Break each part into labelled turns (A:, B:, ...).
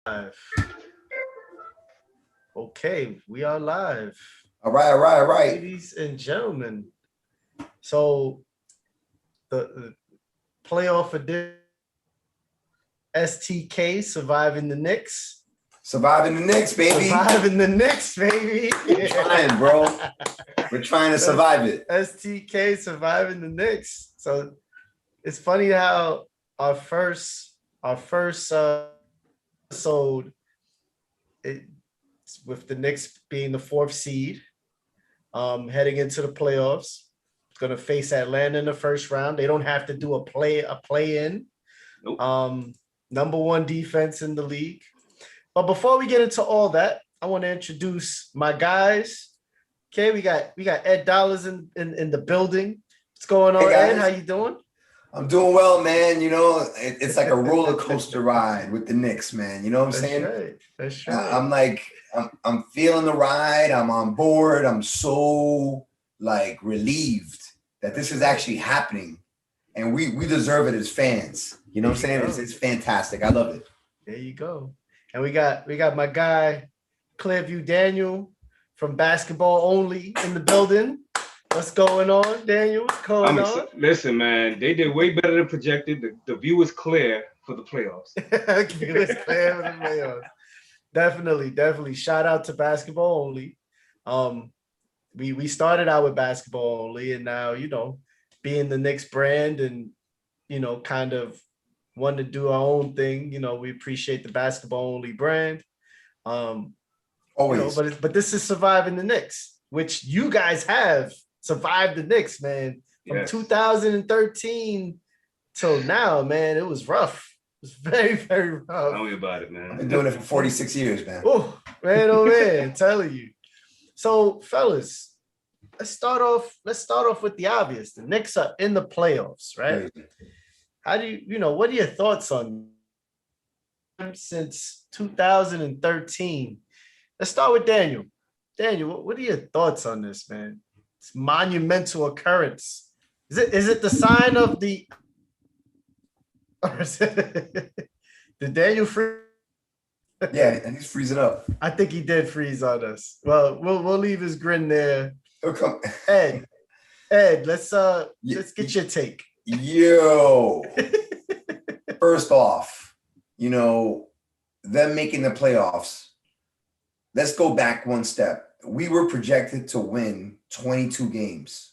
A: Live. Okay, we are live.
B: All right.
A: Ladies and gentlemen. So the playoff edition, STK surviving the Knicks.
B: Surviving the Knicks, baby.
A: Surviving the Knicks, baby.
B: We're trying, bro. We're trying to survive it.
A: STK surviving the Knicks. So it's funny how our first episode, with the Knicks being the fourth seed, heading into the playoffs. It's going to face Atlanta in the first round. They don't have to do a play-in.
C: Nope.
A: Number one defense in the league. But before we get into all that, I want to introduce my guys. Okay, we got Ed Dollars in the building. What's going on, Ed? How you doing?
B: I'm doing well, man. You know, it's like a roller coaster ride with the Knicks, man. You know what I'm saying?
A: Right. That's right.
B: I'm feeling the ride. I'm on board. I'm so relieved that this is actually happening, and we deserve it as fans. You know what I'm saying? It's fantastic. I love it.
A: There you go. And we got my guy Clearview Daniel from Basketball Only in the building. What's going on, Daniel? What's going on?
C: Listen, man, they did way better than projected. The view was clear for the playoffs.
A: View is clear for the playoffs. Definitely. Shout out to Basketball Only. We started out with Basketball Only, and now, being the Knicks brand and, kind of wanting to do our own thing, we appreciate the Basketball Only brand.
B: Always.
A: But this is surviving the Knicks, which you guys have survived the Knicks, man. From 2013 till now, man, it was rough. It was very, very rough.
C: Tell me about it, man.
B: I've been doing it for 46 years, man.
A: Oh, man, I'm telling you. So, fellas, let's start off with the obvious. The Knicks are in the playoffs, right? How do what are your thoughts on since 2013? Let's start with Daniel. Daniel, what are your thoughts on this, man? It's monumental occurrence. Is it the sign of the or is it did Daniel freeze?
B: Yeah, and he's freezing up.
A: I think he did freeze on us. Well, we'll leave his grin there.
B: Come.
A: Ed, let's get your take.
B: Yo. First off, them making the playoffs. Let's go back one step. We were projected to win 22 games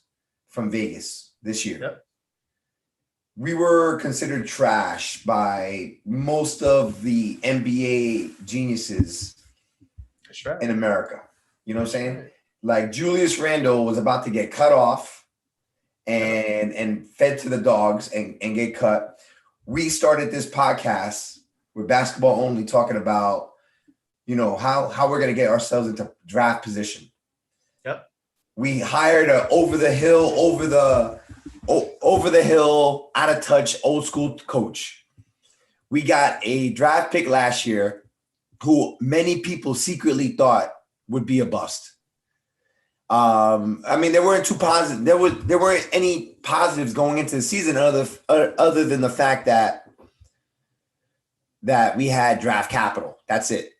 B: from Vegas this year.
A: Yep.
B: We were considered trash by most of the NBA geniuses in America. You know what I'm saying?
A: Right.
B: Like Julius Randle was about to get cut off and fed to the dogs and get cut. We started this podcast with Basketball Only talking about how we're going to get ourselves into draft position.
A: Yep.
B: We hired a over the hill, out of touch, old school coach. We got a draft pick last year who many people secretly thought would be a bust. There weren't too positive. There weren't any positives going into the season other than the fact that we had draft capital. That's it.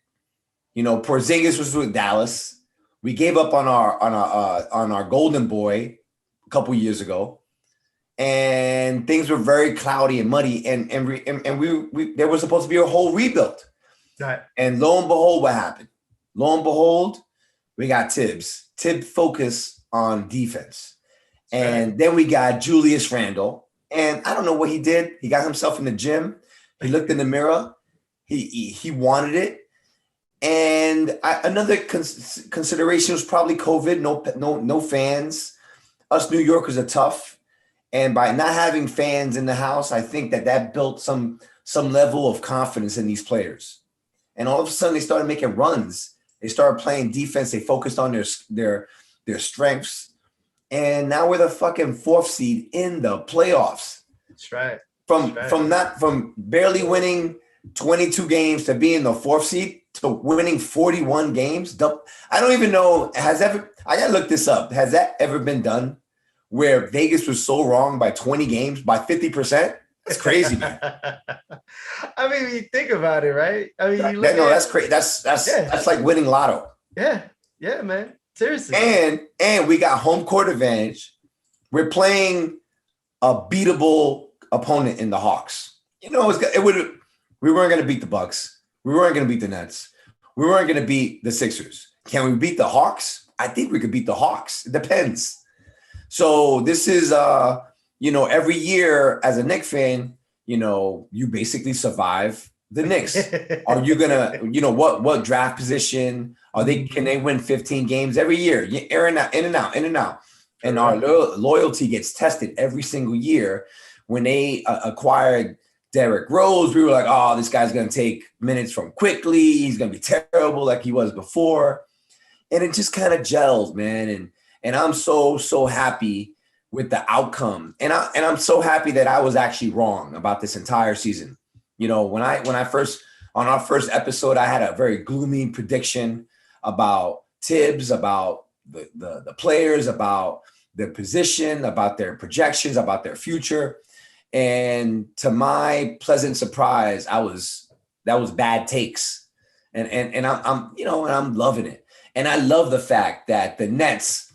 B: Porzingis was with Dallas. We gave up on our golden boy a couple years ago, and things were very cloudy and muddy. And we there was supposed to be a whole rebuild.
A: Right.
B: And lo and behold, what happened? Lo and behold, we got Tibbs. Tibbs focused on defense, and then we got Julius Randle. And I don't know what he did. He got himself in the gym. He looked in the mirror. He wanted it. And another consideration was probably COVID. No fans. Us New Yorkers are tough, and by not having fans in the house, I think that built some level of confidence in these players. And all of a sudden, they started making runs. They started playing defense. They focused on their strengths, and now we're the fucking fourth seed in the playoffs.
A: That's right.
B: From barely winning 22 games to being the fourth seed to winning 41 games. I don't even know, I gotta look this up. Has that ever been done where Vegas was so wrong by 20 games, by 50%? That's crazy, man.
A: I mean, you think about it, right? I mean, you look
B: No,
A: at
B: that's crazy. That's like winning lotto.
A: yeah, man. Seriously.
B: And we got home court advantage. We're playing a beatable opponent in the Hawks. You know, we weren't going to beat the Bucks. We weren't going to beat the Nets. We weren't going to beat the Sixers. Can we beat the Hawks? I think we could beat the Hawks. It depends. So this is, every year as a Knicks fan, you basically survive the Knicks. Are you gonna, what draft position are they? Can they win 15 games every year? In and out. And our loyalty gets tested every single year. When they acquired Derrick Rose, we were like, oh, this guy's gonna take minutes from quickly. He's gonna be terrible like he was before. And it just kind of gelled, man. And I'm so happy with the outcome. And I'm so happy that I was actually wrong about this entire season. When I first, on our first episode, I had a very gloomy prediction about Tibbs, about the players, about their position, about their projections, about their future. And to my pleasant surprise, that was bad takes. And I'm loving it. And I love the fact that the Nets,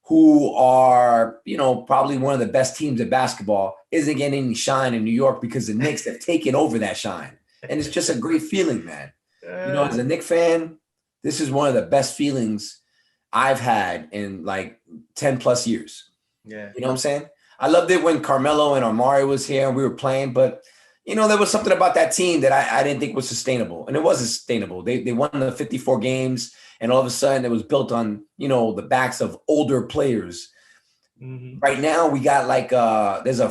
B: who are, probably one of the best teams in basketball, isn't getting any shine in New York because the Knicks have taken over that shine. And it's just a great feeling, man. As a Knicks fan, this is one of the best feelings I've had in like 10 plus years.
A: Yeah.
B: You know what I'm saying? I loved it when Carmelo and Amari was here and we were playing, but there was something about that team that I didn't think was sustainable. And it wasn't sustainable. They won the 54 games. And all of a sudden it was built on, the backs of older players. Mm-hmm. Right now we got like, there's a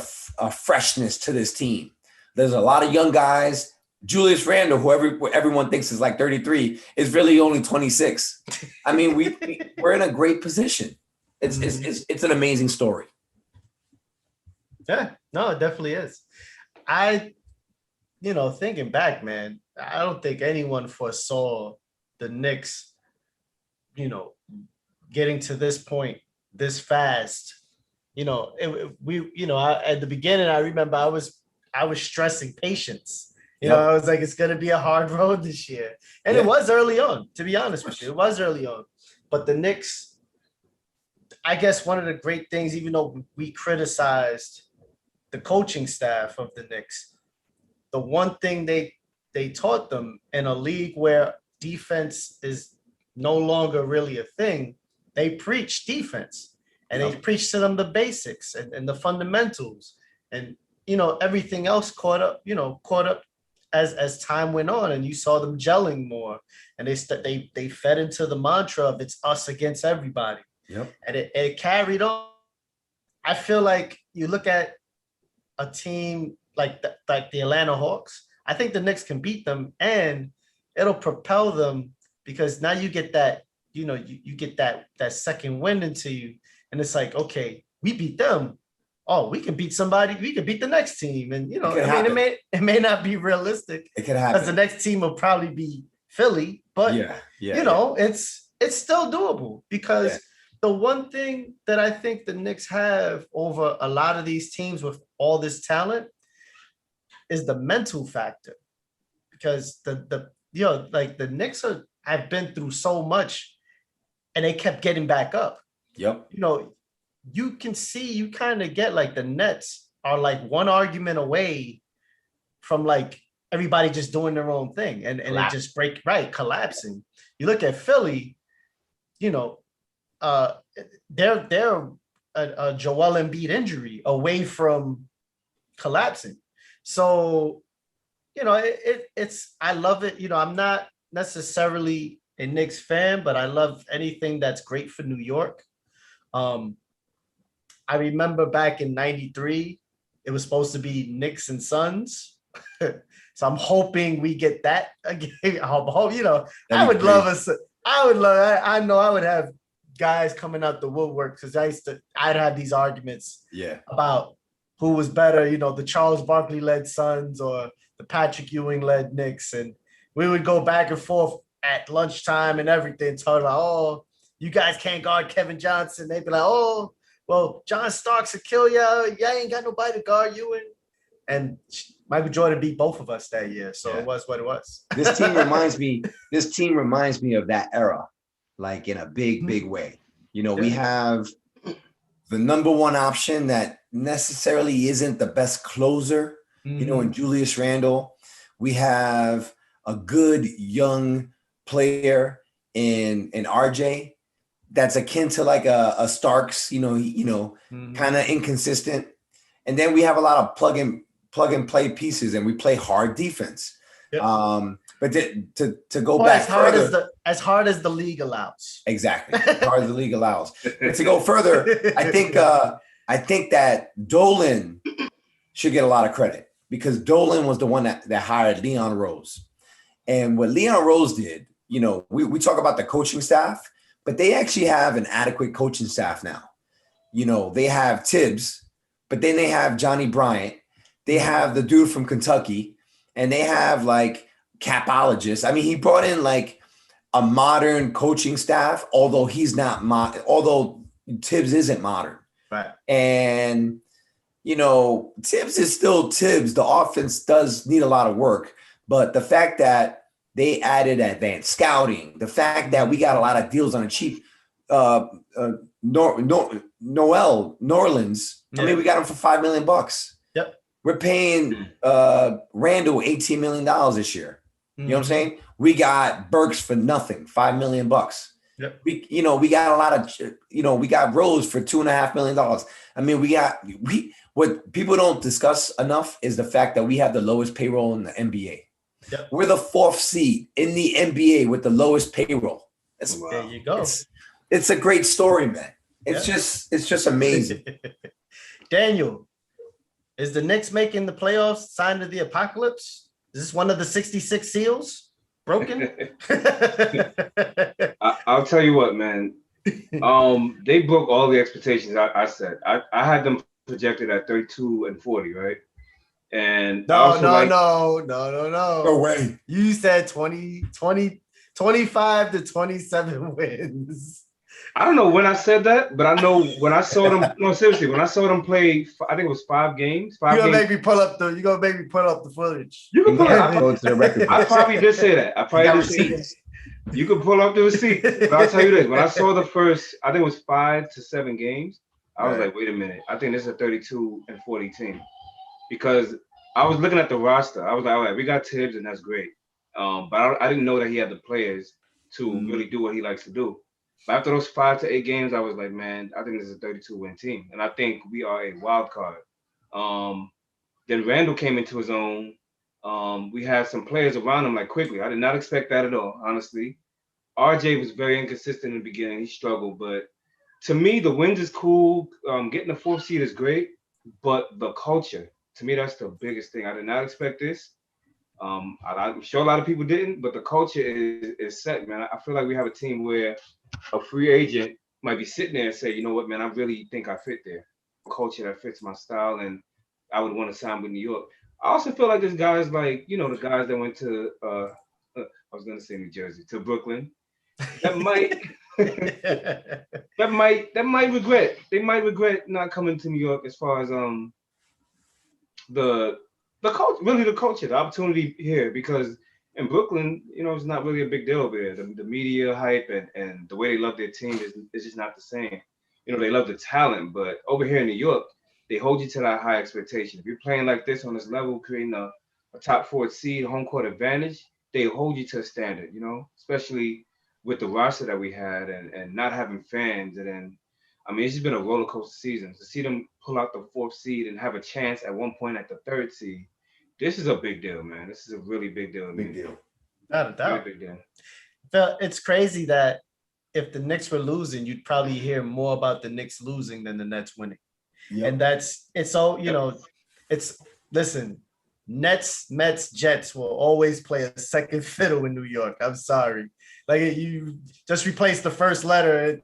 B: freshness to this team. There's a lot of young guys. Julius Randle, who everyone thinks is like 33, is really only 26. I mean, we're in a great position. It's an amazing story.
A: Yeah, no, it definitely is. Thinking back, man, I don't think anyone foresaw the Knicks, getting to this point this fast. At the beginning, I remember I was stressing patience. I was like, it's going to be a hard road this year. And It was early on, to be honest with you. It was early on. But the Knicks, I guess one of the great things, even though we criticized the coaching staff of the Knicks, the one thing they taught them in a league where defense is no longer really a thing, they preach defense. And they preach to them the basics and the fundamentals. And, everything else caught up as time went on, and you saw them gelling more, and they fed into the mantra of it's us against everybody.
B: Yep.
A: And it carried on. I feel like you look at a team like the Atlanta Hawks. I think the Knicks can beat them, and it'll propel them because now you get that, you get that second wind into you, and it's like, okay, we beat them. Oh, we can beat somebody. We could beat the next team, and it may not be realistic.
B: It could happen
A: because the next team will probably be Philly, but it's still doable because the one thing that I think the Knicks have over a lot of these teams with all this talent is the mental factor, because the Knicks have been through so much, and they kept getting back up.
B: Yep.
A: You can see, you kind of get like the Nets are like one argument away from like everybody just doing their own thing and it just collapsing. You look at Philly, they're a Joel Embiid injury away from collapsing. So, it's I love it. I'm not necessarily a Knicks fan, but I love anything that's great for New York. I remember back in '93, it was supposed to be Knicks and Suns. So I'm hoping we get that again. I would love I know I would have guys coming out the woodwork because I'd have these arguments about who was better, the Charles Barkley led Suns or the Patrick Ewing led Knicks. And we would go back and forth at lunchtime and everything, talking about, oh, you guys can't guard Kevin Johnson. They'd be like, oh, well, John Starks will kill you. You ain't got nobody to guard you. and Michael Jordan beat both of us that year, so
B: Yeah.
A: it was what it was.
B: This team reminds me. This team reminds me of that era, like in a big way. You know, we have the number one option that necessarily isn't the best closer. You know, in Julius Randle, we have a good young player in RJ that's akin to like a Starks. You know, kind of inconsistent. And then we have a lot of plug and play pieces, and we play hard defense.
A: Yep.
B: But to go back
A: as hard as the league allows.
B: Exactly, as hard as the league allows. But to go further, I think that Dolan should get a lot of credit, because Dolan was the one that hired Leon Rose. And what Leon Rose did, you know, we talk about the coaching staff, but they actually have an adequate coaching staff now. You know, they have Tibbs, but then they have Johnny Bryant. They have the dude from Kentucky, and they have like capologists. I mean, he brought in like a modern coaching staff, although he's not although Tibbs isn't modern.
A: Right.
B: And, you know, Tibbs is still Tibbs. The offense does need a lot of work, but the fact that they added advanced scouting, the fact that we got a lot of deals on a cheap, Noel Norlands. I mean, we got him for $5 million.
A: Yep.
B: We're paying Randall $18 million this year. You know what I'm saying? We got Burks for nothing, $5 million.
A: Yep.
B: We got a lot of, we got Rose for $2.5 million. I mean, what people don't discuss enough is the fact that we have the lowest payroll in the NBA.
A: Yep.
B: We're the 4th seed in the NBA with the lowest payroll.
A: There you go.
B: It's a great story, man. It's just amazing.
A: Daniel, is the Knicks making the playoffs sign of the apocalypse? Is this one of the 66 seals broken?
C: I'll tell you what, man. They broke all the expectations I said. I had them projected at 32 and 40, right? And
A: no
B: way.
A: You said 25 to 27 wins.
C: I don't know when I said that, but I know when I saw them. No, seriously, when I saw them play, I think it was 5 games.
A: You're gonna make me pull up the footage.
C: You can pull up.
B: Go to the record.
C: I probably did say that. You can pull up the receipt. But I'll tell you this: when I saw the first, I think it was 5 to 7 games, I was like, wait a minute. I think this is a 32 and 40 team, because I was looking at the roster. I was like, all right, we got Tibbs, and that's great. But I didn't know that he had the players to really do what he likes to do. But after those 5 to 8 games, I was like, man, I think this is a 32-win team. And I think we are a wild card. Then Randall came into his own. We had some players around him like quickly. I did not expect that at all, honestly. RJ was very inconsistent in the beginning. He struggled. But to me, the wins is cool. Getting the 4th seed is great. But the culture, to me, that's the biggest thing. I did not expect this. I'm sure a lot of people didn't, but the culture is set, man. I feel like we have a team where a free agent might be sitting there and say, you know what, man, I really think I fit there. A culture that fits my style, and I would want to sign with New York. I also feel like there's guys like, the guys that went to, I was going to say New Jersey, to Brooklyn, that might regret. They might regret not coming to New York as far as the culture, really the culture, the opportunity here, because in Brooklyn, it's not really a big deal over there. The media hype and the way they love their team is just not the same. They love the talent, but over here in New York, they hold you to that high expectation. If you're playing like this on this level, creating a top 4 seed, home court advantage, they hold you to a standard, especially with the roster that we had and not having fans. And then, it's just been a roller coaster season. To see them pull out the 4th seed and have a chance at one point at the 3rd seed, this is a big deal, man. This is a really big deal.
B: Big deal.
A: Not a doubt.
C: Really big deal.
A: Phil, it's crazy that if the Knicks were losing, you'd probably hear more about the Knicks losing than the Nets winning. Yep. And listen, Nets, Mets, Jets will always play a second fiddle in New York. I'm sorry. Like, you just replace the first letter.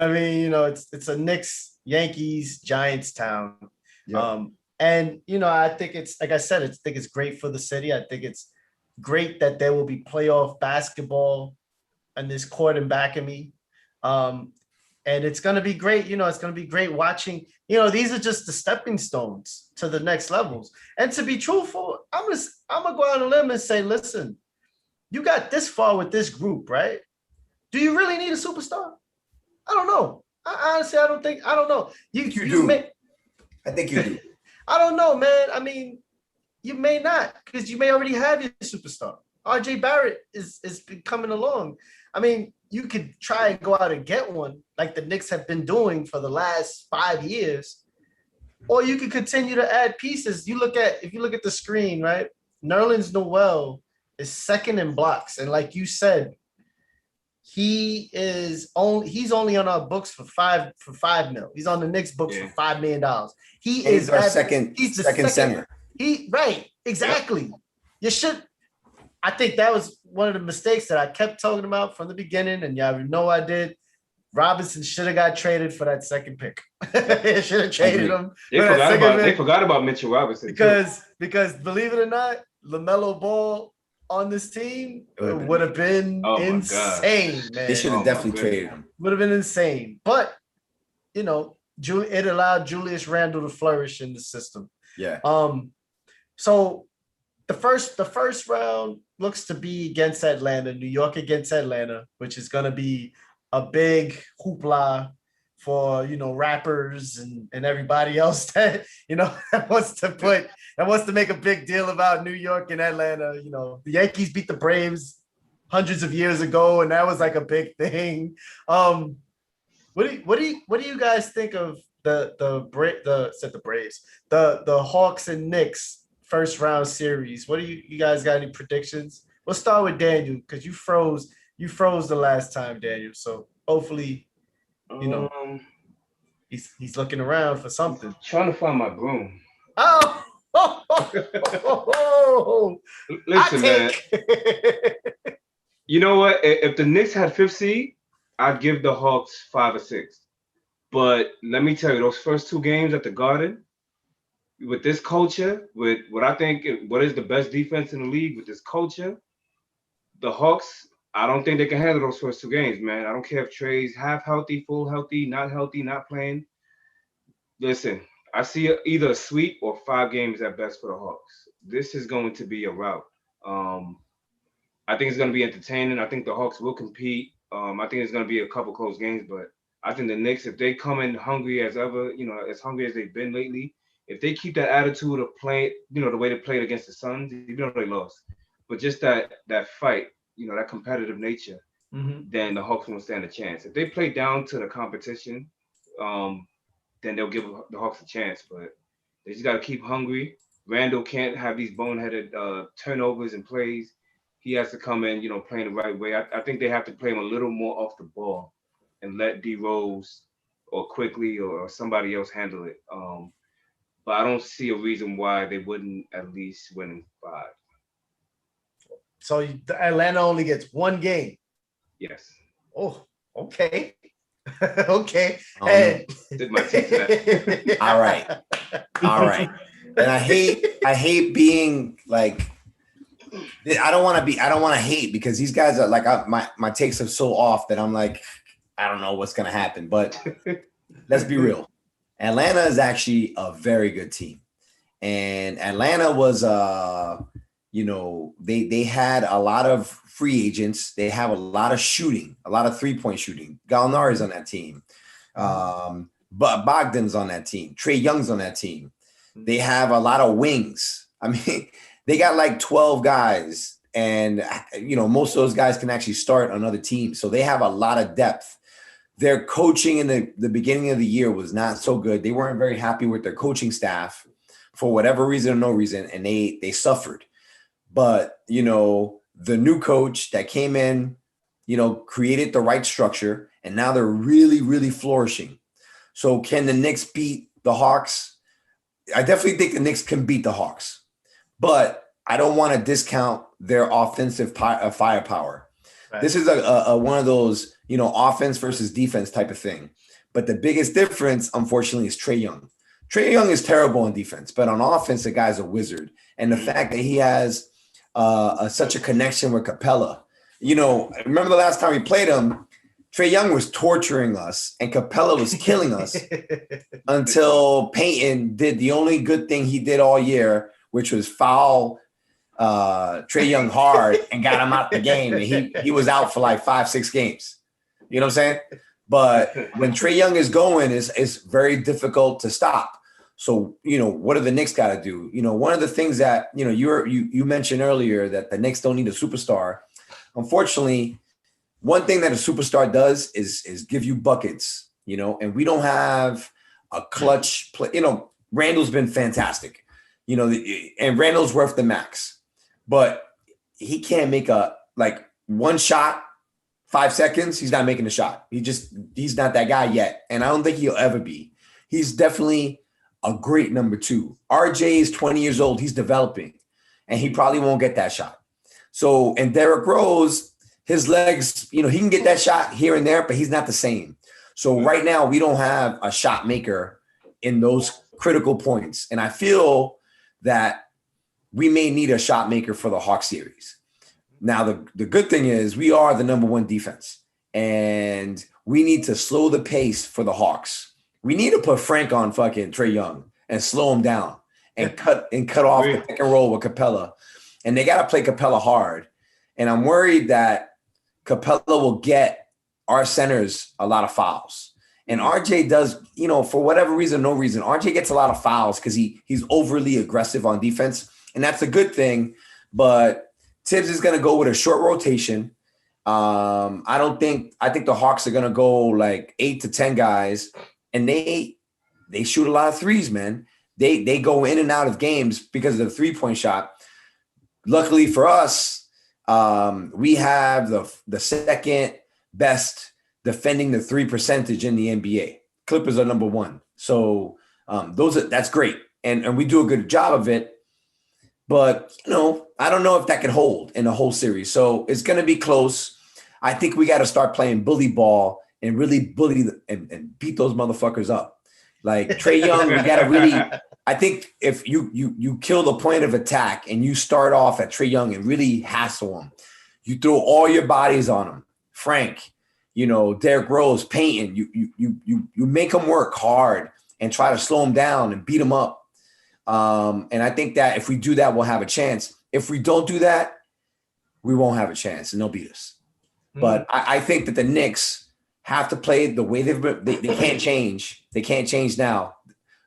A: It's a Knicks, Yankees, Giants town. Yep. And, I think it's, like I said, I think it's great for the city. I think it's great that there will be playoff basketball on this court in back of me. And it's going to be great. It's going to be great watching. These are just the stepping stones to the next levels. And to be truthful, I'm going to go out on a limb and say, listen, you got this far with this group, right? Do you really need a superstar? I don't know. Honestly, I don't know.
B: You do. I think you do.
A: I don't know, man. I mean, you may not, because you may already have your superstar. RJ Barrett is coming along. I mean, you could try and go out and get one like the Knicks have been doing for the last 5 years, or you could continue to add pieces. If you look at the screen, right? Nerlens Noel is second in blocks, and like you said, he's only on our books for $5 million. He's on the Knicks books for $5 million.
B: He's our second center.
A: Right, exactly. You should. I think that was one of the mistakes that I kept talking about from the beginning, and y'all know I did. Robinson should have got traded for that second pick. Should have traded him.
C: They forgot about Mitchell Robinson
A: because believe it or not, LaMelo Ball on this team would have been insane, man.
B: They should have definitely traded him.
A: Would have been insane, but it allowed Julius Randle to flourish in the system.
B: Yeah.
A: So the first round looks to be against Atlanta, New York against Atlanta, which is going to be a big hoopla for, rappers and everybody else that, that wants to make a big deal about New York and Atlanta. The Yankees beat the Braves hundreds of years ago, and that was like a big thing. What do you guys think of the Braves, the Hawks and Knicks first round series? What do you guys got any predictions? We'll start with Daniel, because you froze the last time, Daniel. So hopefully, he's looking around for something.
C: Trying to find my broom.
A: Oh,
C: listen, man. You know what? If the Knicks had 5th seed, I'd give the Hawks 5 or 6. But let me tell you, those first 2 games at the Garden, with this culture, with what is the best defense in the league, with this culture, the Hawks, I don't think they can handle those first 2 games, man. I don't care if Trey's half healthy, full healthy, not playing. Listen, I see either a sweep or 5 games at best for the Hawks. This is going to be a rout. I think it's going to be entertaining. I think the Hawks will compete. I think it's going to be a couple close games, but I think the Knicks, if they come in hungry as ever, as hungry as they've been lately, if they keep that attitude of playing, the way they played against the Suns, even though they lost, but just that fight, that competitive nature, then the Hawks won't stand a chance. If they play down to the competition, then they'll give the Hawks a chance. But they just got to keep hungry. Randall can't have these boneheaded turnovers and plays. He has to come in, playing the right way. I think they have to play him a little more off the ball and let D Rose or Quickly or somebody else handle it. But I don't see a reason why they wouldn't at least win in 5.
A: So Atlanta only gets 1 game.
C: Yes.
A: Oh, okay. Okay.
C: Did my take that.
B: All right. And I hate being like, I don't want to hate, because these guys are like, my takes are so off that I'm like, I don't know what's going to happen, but let's be real. Atlanta is actually a very good team. And Atlanta was, they had a lot of free agents. They have a lot of shooting, a lot of 3-point shooting. Gallinari's on that team. But Bogdan's on that team. Trey Young's on that team. They have a lot of wings. I mean, they got like 12 guys, and, most of those guys can actually start on other teams. So they have a lot of depth. Their coaching in the beginning of the year was not so good. They weren't very happy with their coaching staff for whatever reason or no reason, and they suffered. But, the new coach that came in, created the right structure, and now they're really, really flourishing. So can the Knicks beat the Hawks? I definitely think the Knicks can beat the Hawks, but I don't want to discount their offensive firepower. Right. This is a one of those, offense versus defense type of thing. But the biggest difference, unfortunately, is Trey Young. Trey Young is terrible on defense, but on offense, the guy's a wizard. And the fact that he has such a connection with Capella. Remember the last time we played him, Trae Young was torturing us and Capella was killing us until Payton did the only good thing he did all year, which was foul Trae Young hard and got him out the game. And he was out for like 5-6 games. You know what I'm saying? But when Trae Young is going, it's very difficult to stop. So, what do the Knicks got to do? One of the things that, you mentioned earlier that the Knicks don't need a superstar. Unfortunately, one thing that a superstar does is give you buckets, and we don't have a clutch play. Randall's been fantastic, and Randall's worth the max, but he can't make one shot, 5 seconds. He's not making a shot. He's not that guy yet. And I don't think he'll ever be. He's definitely a great number 2. RJ is 20 years old. He's developing and he probably won't get that shot. So, and Derrick Rose, his legs, he can get that shot here and there, but he's not the same. So right now we don't have a shot maker in those critical points. And I feel that we may need a shot maker for the Hawks series. Now, the good thing is we are the number 1 defense and we need to slow the pace for the Hawks. We need to put Frank on fucking Trae Young and slow him down and cut off the pick and roll with Capella. And they got to play Capella hard. And I'm worried that Capella will get our centers a lot of fouls. And RJ does, for whatever reason, no reason, RJ gets a lot of fouls because he's overly aggressive on defense. And that's a good thing. But Tibbs is going to go with a short rotation. I think the Hawks are going to go like 8 to 10 guys. And they shoot a lot of threes, man. They go in and out of games because of the 3-point shot. Luckily for us, we have the second best defending the 3 percentage in the NBA. Clippers are number 1. So that's great. And we do a good job of it. But, I don't know if that can hold in the whole series. So it's going to be close. I think we got to start playing bully ball and really bully and beat those motherfuckers up. Like Trae Young, we got to really – I think if you kill the point of attack and you start off at Trae Young and really hassle him, you throw all your bodies on him. Frank, Derrick Rose, Payton, you make him work hard and try to slow him down and beat him up. And I think that if we do that, we'll have a chance. If we don't do that, we won't have a chance and they'll beat us. But I think that the Knicks have to play the way they've been. They can't change. They can't change now.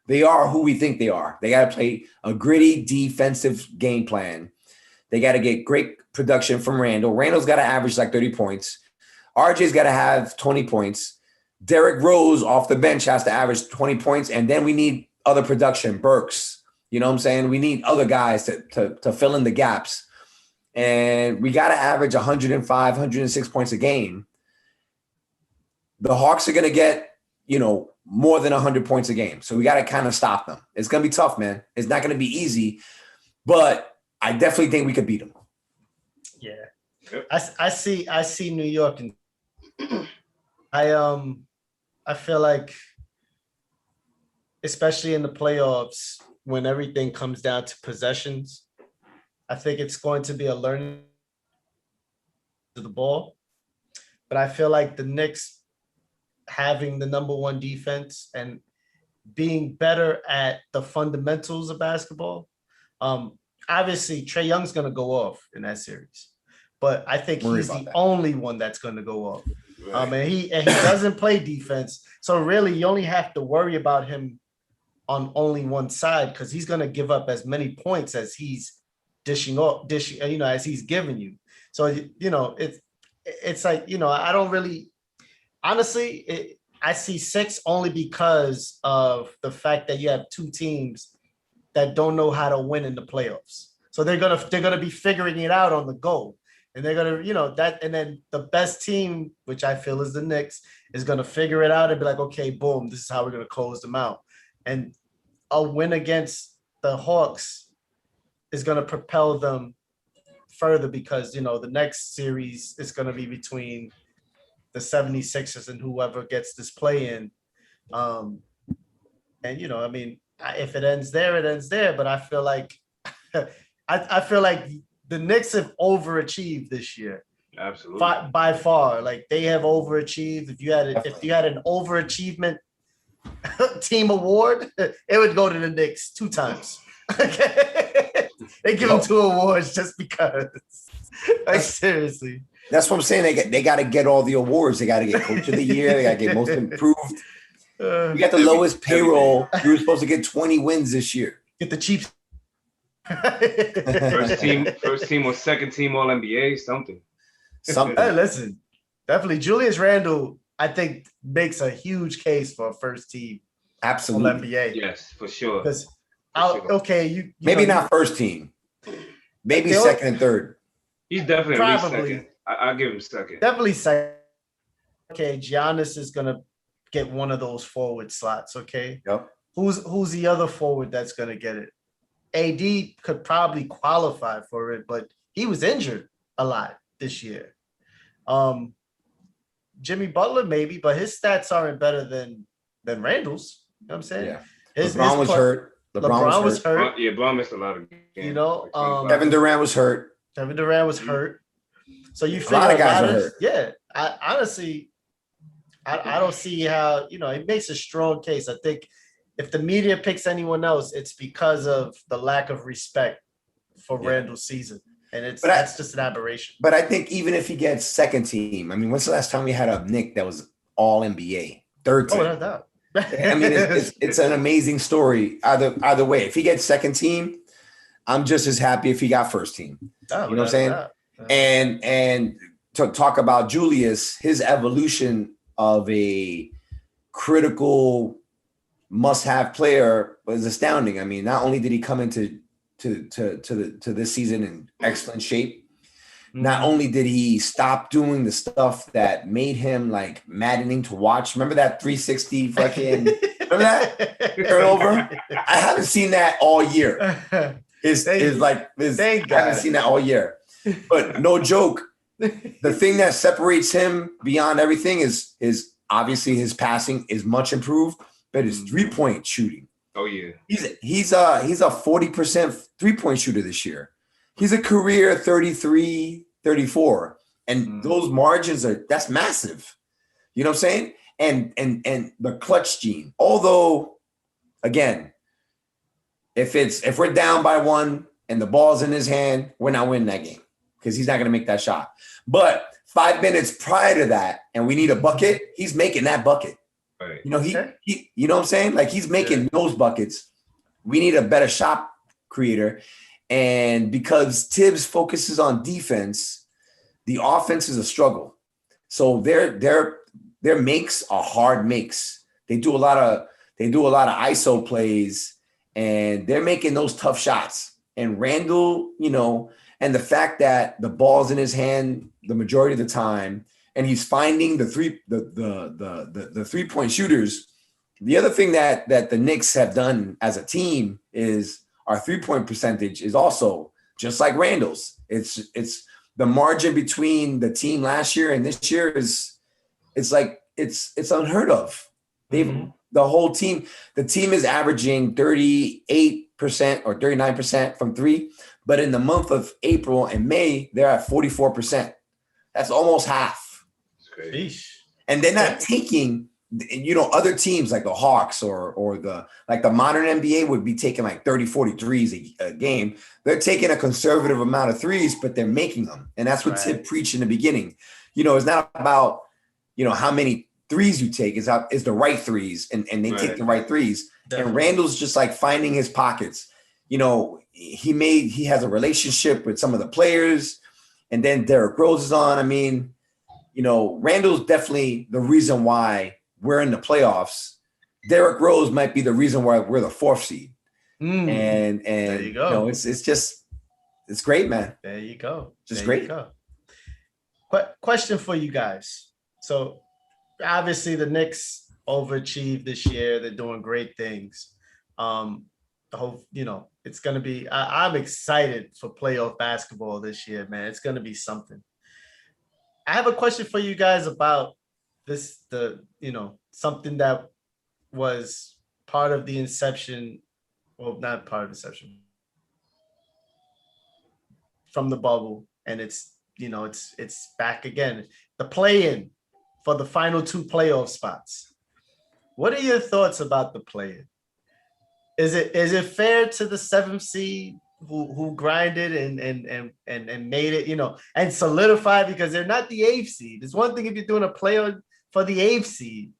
B: They are who we think they are. They got to play a gritty defensive game plan. They got to get great production from Randall. Randall's got to average like 30 points. RJ's got to have 20 points. Derrick Rose off the bench has to average 20 points. And then we need other production, Burks. You know what I'm saying? We need other guys to fill in the gaps. And we got to average 105, 106 points a game. The Hawks are going to get, more than 100 points a game. So we got to kind of stop them. It's going to be tough, man. It's not going to be easy, but I definitely think we could beat them.
A: Yeah. Yep. I see New York and I feel like, especially in the playoffs, when everything comes down to possessions, I think it's going to be a learning to the ball. But I feel like the Knicks having the number 1 defense and being better at the fundamentals of basketball. Obviously, Trae Young's going to go off in that series, but I think he's the only one that's going to go off. Right. And he doesn't play defense, so really you only have to worry about him on only one side because he's going to give up as many points as he's dishing, as he's giving you. So it's like I don't really. Honestly, I see 6 only because of the fact that you have 2 teams that don't know how to win in the playoffs. So they're gonna be figuring it out on the go, and they're gonna that. And then the best team, which I feel is the Knicks, is gonna figure it out and be like, okay, boom, this is how we're gonna close them out. And a win against the Hawks is gonna propel them further because the next series is gonna be between the 76ers and whoever gets this play in. If it ends there, it ends there. But I feel like I feel like the Knicks have overachieved this year.
C: Absolutely.
A: by far. Like they have overachieved. If you had an overachievement team award, it would go to the Knicks 2 times. Okay. They give them 2 awards just because. Like seriously.
B: That's what I'm saying. They got to get all the awards. They got to get Coach of the Year. They got to get Most Improved. We got the lowest payroll. We were supposed to get 20 wins this year.
A: Get the cheap.
C: First team or second team All NBA, something.
A: Hey, listen, definitely Julius Randle, I think, makes a huge case for a first team.
B: Absolutely.
A: All NBA.
C: Yes, for sure.
A: Because okay, you
B: maybe not first team, maybe second and third.
C: He's definitely at least second. I'll give him second.
A: Definitely second. Okay, Giannis is gonna get one of those forward slots. Okay.
B: Yep.
A: Who's the other forward that's gonna get it? AD could probably qualify for it, but he was injured a lot this year. Jimmy Butler maybe, but his stats aren't better than Randall's. You know what I'm saying?
B: Yeah. LeBron was hurt.
A: LeBron was hurt.
C: Yeah, LeBron missed a lot of games.
A: You know,
B: Kevin Durant was hurt.
A: So you figure
B: a lot of guys are hurt.
A: Yeah, I honestly, I don't see how, it makes a strong case. I think if the media picks anyone else, it's because of the lack of respect for Randall's season. And that's just an aberration.
B: But I think even if he gets second team, I mean, when's the last time we had a Knick that was all NBA? Third team.
A: Oh, no.
B: I mean, it's an amazing story. Either way, if he gets second team, I'm just as happy if he got first team.
A: Oh,
B: you know what I'm saying? And to talk about Julius, his evolution of a critical must-have player was astounding. I mean, not only did he come into this season in excellent shape, not only did he stop doing the stuff that made him like maddening to watch. Remember that 360 fucking remember that turnover? I haven't seen that all year. I haven't seen that all year. But no joke. The thing that separates him beyond everything is obviously his passing is much improved, but his 3-point shooting.
C: Oh yeah.
B: He's a 40% 3-point shooter this year. He's a career 33, 34. And those margins that's massive. You know what I'm saying? And the clutch gene. Although, again, if we're down by 1 and the ball's in his hand, we're not winning that game because he's not going to make that shot. But 5 minutes prior to that, and we need a bucket, he's making that bucket.
C: Right.
B: You know, he you know what I'm saying? Like he's making those buckets. We need a better shot creator. And because Tibbs focuses on defense, the offense is a struggle. So their makes are hard makes. They do a lot of ISO plays, and they're making those tough shots. And Randall, and the fact that the ball's in his hand the majority of the time, and he's finding the 3-point shooters. The other thing that the Knicks have done as a team is our 3-point percentage is also just like Randall's. It's the margin between the team last year and this year it's unheard of. The whole team, the team is averaging 38% or 39% from 3, but in the month of April and May, they're at 44%. That's almost half. And they're not taking, other teams like the Hawks or the modern NBA would be taking like 30, 40 threes a game. They're taking a conservative amount of threes, but they're making them. And that's what Tip preached in the beginning. It's not about, how many threes you take, is the right threes and they take the right threes. Definitely. And Randall's just like finding his pockets. He has a relationship with some of the players, and then Derrick Rose is on. I mean, Randall's definitely the reason why we're in the playoffs. Derrick Rose might be the reason why we're the 4th seed. And there you go. It's great, man.
A: There you go.
B: Just great.
A: Question for you guys. So obviously the Knicks overachieved this year. They're doing great things. It's going to be, I'm excited for playoff basketball this year, man. It's going to be something. I have a question for you guys about this, something that was part of the inception. Well, not part of the inception from the bubble. And it's, it's back again. The play-in for the final 2 playoff spots. What are your thoughts about the play-in? Is it fair to the 7th seed who grinded and made it, and solidified, because they're not the 8th seed. It's one thing if you're doing a play for the 8th seed,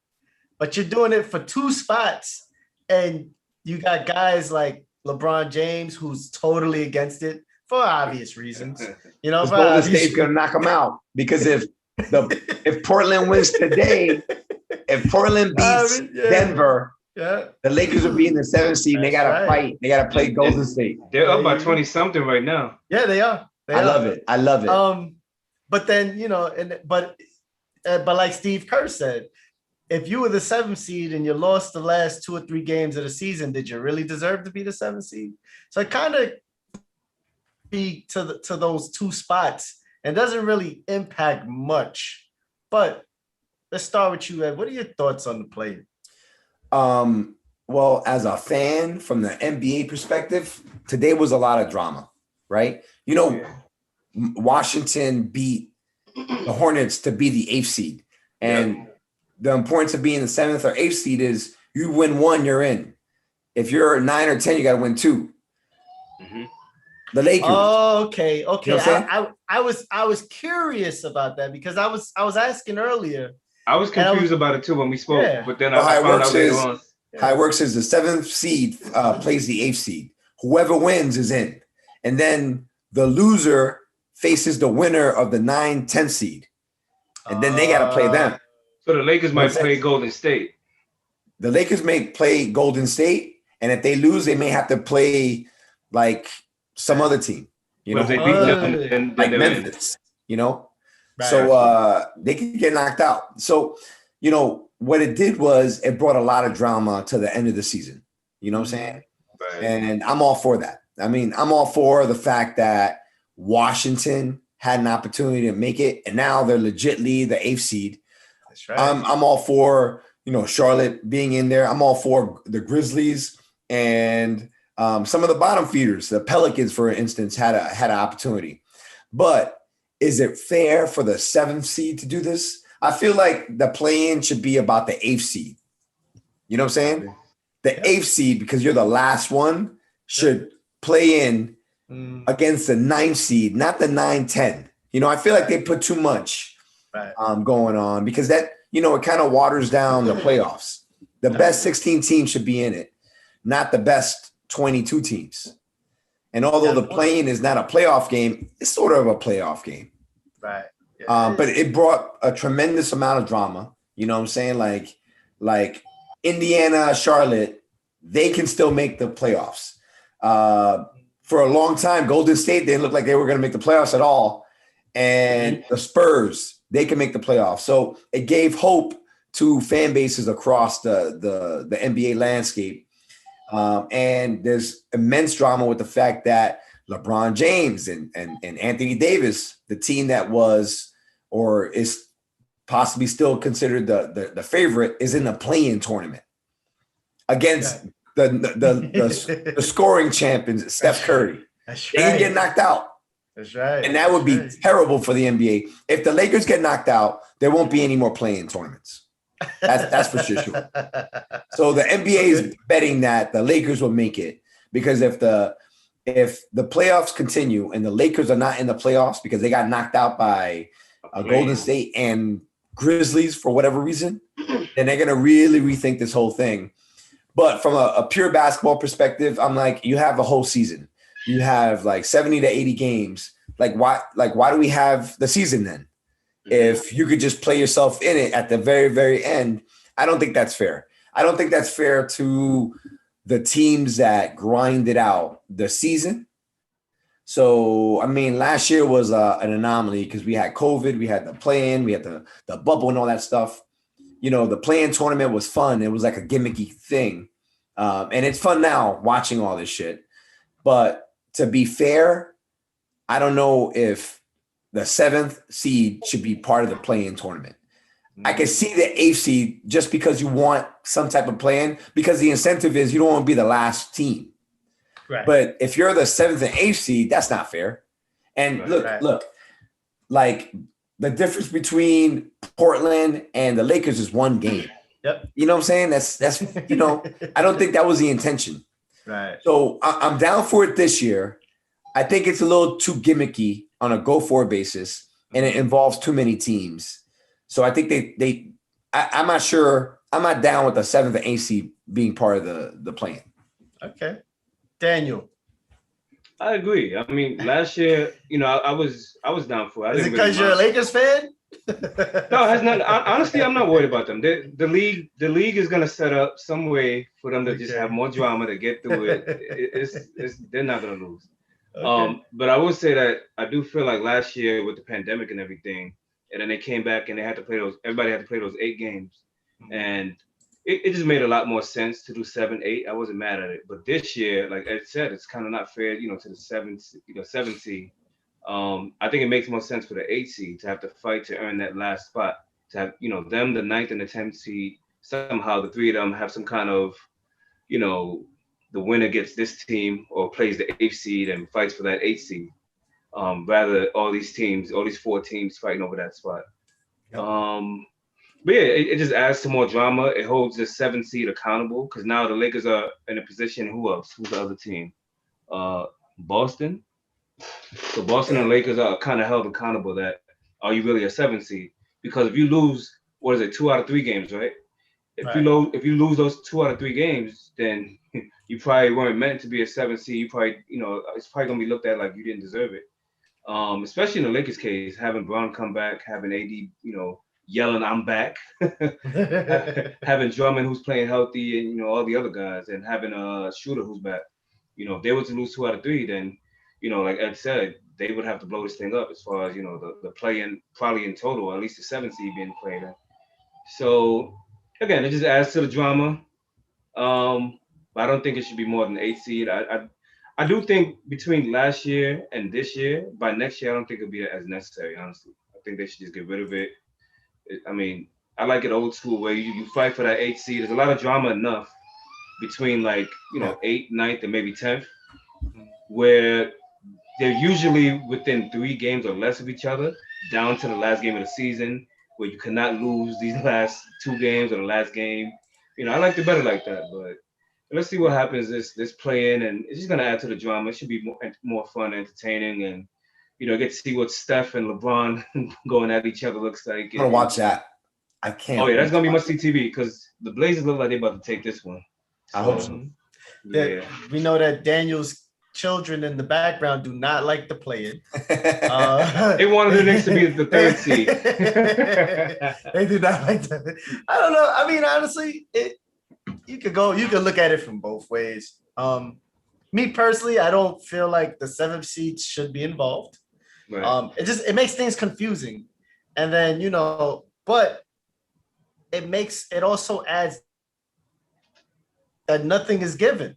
A: but you're doing it for 2 spots, and you got guys like LeBron James who's totally against it for obvious reasons.
B: Golden State's gonna knock them out, because if Portland wins today, if Portland beats Denver, the Lakers will be in the 7th seed. And they gotta fight. They gotta play Golden State.
C: They're up by 20 something right now.
A: Yeah, they are.
B: I love it.
A: But then but like Steve Kerr said, if you were the 7th seed and you lost the last 2 or 3 games of the season, did you really deserve to be the 7th seed? So it kind of be to those 2 spots and doesn't really impact much. But let's start with you, Ed. What are your thoughts on the play?
B: Well, as a fan from the NBA perspective, today was a lot of drama, right? Washington beat the Hornets to be the 8th seed. And the importance of being the 7th or 8th seed is you win 1, you're in. If you're 9 or 10, you got to win 2. Mm-hmm. The Lakers.
A: Oh, okay.
B: You know what I'm saying?
A: I was curious about that because I was asking earlier.
C: I was confused about it too when we spoke, but then I found out later on.
B: How it works is the 7th seed plays the 8th seed. Whoever wins is in. And then the loser faces the winner of the 9-10 seed. And then they got to play them.
C: So the Lakers might play Golden State.
B: The Lakers may play Golden State. And if they lose, they may have to play like some other team.
C: If they beat them, then
B: like Memphis, Right. So they can get knocked out. So, what it did was it brought a lot of drama to the end of the season. You know what I'm saying? Right. And I'm all for that. I mean, I'm all for the fact that Washington had an opportunity to make it, and now they're legitly the 8th seed. That's right. I'm all for, Charlotte being in there. I'm all for the Grizzlies and some of the bottom feeders. The Pelicans, for instance, had an opportunity. But is it fair for the 7th seed to do this? I feel like the play-in should be about the 8th seed. You know what I'm saying? The 8th seed, because you're the last one, should play in against the 9th seed, not the 9-10. I feel like they put too much going on because that, it kind of waters down the playoffs. The best 16 teams should be in it, not the best 22 teams. And although the play-in is not a playoff game, it's sort of a playoff game.
A: Right.
B: But it brought a tremendous amount of drama. You know what I'm saying? Like Indiana, Charlotte, they can still make the playoffs. For a long time, Golden State didn't look like they were going to make the playoffs at all. And the Spurs, they can make the playoffs. So it gave hope to fan bases across the NBA landscape. And there's immense drama with the fact that LeBron James and Anthony Davis, the team that was or is possibly still considered the favorite, is in the play-in tournament against the scoring champions, Steph Curry.
A: That's
B: right. They can get knocked out.
A: That's right.
B: And that would be terrible for the NBA. If the Lakers get knocked out, there won't be any more play-in tournaments. That's for sure. So the NBA is betting that the Lakers will make it because if the playoffs continue and the Lakers are not in the playoffs because they got knocked out by Golden State and Grizzlies for whatever reason, then they're gonna really rethink this whole thing. But from a pure basketball perspective, I'm like, you have a whole season. You have like 70 to 80 games. Like why do we have the season then? If you could just play yourself in it at the very, very end, I don't think that's fair. I don't think that's fair to the teams that grinded out the season. So, I mean, last year was an anomaly because we had COVID, we had the play-in, we had the bubble and all that stuff. The play-in tournament was fun. It was like a gimmicky thing. And it's fun now watching all this shit. But to be fair, I don't know if the 7th seed should be part of the play-in tournament. I can see the 8th seed just because you want some type of play-in because the incentive is you don't want to be the last team. Right. But if you're the 7th and 8th seed, that's not fair. And look, like the difference between Portland and the Lakers is one game.
A: Yep.
B: You know what I'm saying? That's I don't think that was the intention.
A: Right.
B: So I'm down for it this year. I think it's a little too gimmicky on a go-for basis, and it involves too many teams. So I think I'm not sure. I'm not down with the 7th and 8th seed being part of the plan.
A: Okay. Daniel.
C: I agree. I mean, last year, I was down for it.
A: Is it because you're a Lakers fan?
C: No, it has nothing. Honestly, I'm not worried about them. The league is gonna set up some way for them to just have more drama to get through it. They're not gonna lose. Okay. But I will say that I do feel like last year with the pandemic and everything, and then they came back and they had to play everybody had to play those 8 games. And it just made a lot more sense to do 7, 8. I wasn't mad at it. But this year, like Ed said, it's kind of not fair, to the 7 seed. I think it makes more sense for the 8 seed to have to fight to earn that last spot. To have, them, the 9th and the 10th seed, somehow the 3 of them have some kind of, the winner gets this team or plays the 8th seed and fights for that 8th seed. Rather all these 4 teams fighting over that spot. Yep. But yeah, it just adds to more drama. It holds the 7th seed accountable because now the Lakers are in a position. Who else? Who's the other team? Boston. So Boston and Lakers are kind of held accountable. That are you really a 7th seed? Because if you lose, 2 out of 3 games, right? If you lose those 2 out of 3 games, then you probably weren't meant to be a 7th seed. You probably, it's probably gonna be looked at like you didn't deserve it. Especially in the Lakers case, having Brown come back, having AD, yelling, "I'm back," having Drummond who's playing healthy, and all the other guys, and having a Shooter who's back. If they were to lose 2 out of 3, then like Ed said, they would have to blow this thing up as far as the play-in, probably in total, at least the 7th seed being played in. So again, it just adds to the drama. But I don't think it should be more than 8th seed. I do think between last year and this year, by next year, I don't think it'll be as necessary, honestly. I think they should just get rid of it. I mean, I like it old school where you fight for that 8th seed. There's a lot of drama enough between 8th, 9th, and maybe 10th, where they're usually within 3 games or less of each other, down to the last game of the season, where you cannot lose these last 2 games or the last game. I like it better like that, but let's see what happens this play-in, and it's just gonna add to the drama. It should be more fun, entertaining, and get to see what Steph and LeBron going at each other looks like.
B: I'm gonna watch that. I can't.
C: Oh yeah, that's gonna be must-see TV because the Blazers look like they're about to take this one.
B: I hope so.
A: Yeah, we know that Daniel's children in the background do not like the play-in.
C: They wanted the Knicks to be the 3rd seed.
A: They do not like that. I don't know. I mean, honestly, you could look at it from both ways. Me personally, I don't feel like the 7th seed should be involved. Right. It makes things confusing. And then, but it also adds that nothing is given.